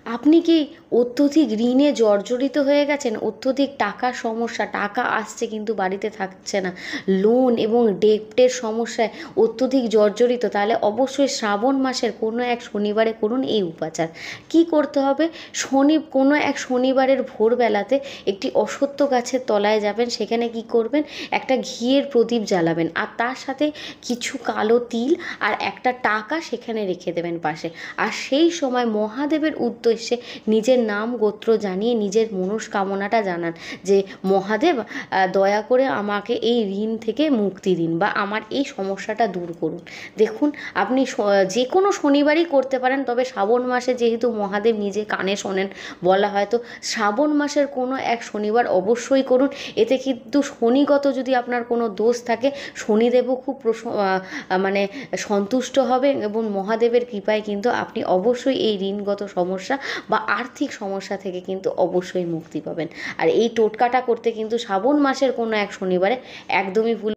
আপনি কি অত্যধিক ঋণে জর্জরিত হয়ে গেছেন? অত্যধিক টাকার সমস্যা, টাকা আসছে কিন্তু বাড়িতে থাকছে না, লোন এবং ডেপ্টের সমস্যায় অত্যধিক জর্জরিত, তাহলে অবশ্যই শ্রাবণ মাসের কোনো এক শনিবারে করুন এই উপাচার। কি করতে হবে? কোনো এক শনিবারের ভোরবেলাতে একটি অশ্বত্থ গাছের তলায় যাবেন, সেখানে কি করবেন, একটা ঘিয়ের প্রদীপ জ্বালাবেন, আর তার সাথে কিছু কালো তিল আর একটা টাকা সেখানে রেখে দেবেন পাশে। আর সেই সময় মহাদেবের উদ্দেশ্যে নিজের নাম গোত্র জানিয়ে নিজের মনস্কামনাটা জানান যে, মহাদেব দয়া করে আমাকে এই ঋণ থেকে মুক্তি দিন বা আমার এই সমস্যাটা দূর করুন। দেখুন, আপনি যে কোনো শনিবারই করতে পারেন, তবে শ্রাবণ মাসে যেহেতু মহাদেব নিজে কানে শোনেন বলা হয়, তো শ্রাবণ মাসের কোনো এক শনিবার অবশ্যই করুন। এতে কিন্তু শনিগত যদি আপনার কোনো দোষ থাকে, শনিদেবও খুব মানে সন্তুষ্ট হবেন এবং মহাদেবের কৃপায় কিন্তু আপনি অবশ্যই এই ঋণগত সমস্যা বা আর্থিক সমস্যা থেকে কিন্তু অবশ্যই মুক্তি পাবেন। আর এই টোটকাটা করতে কিন্তু শ্রাবণ মাসের কোনো এক শনিবারে একদমই ভুল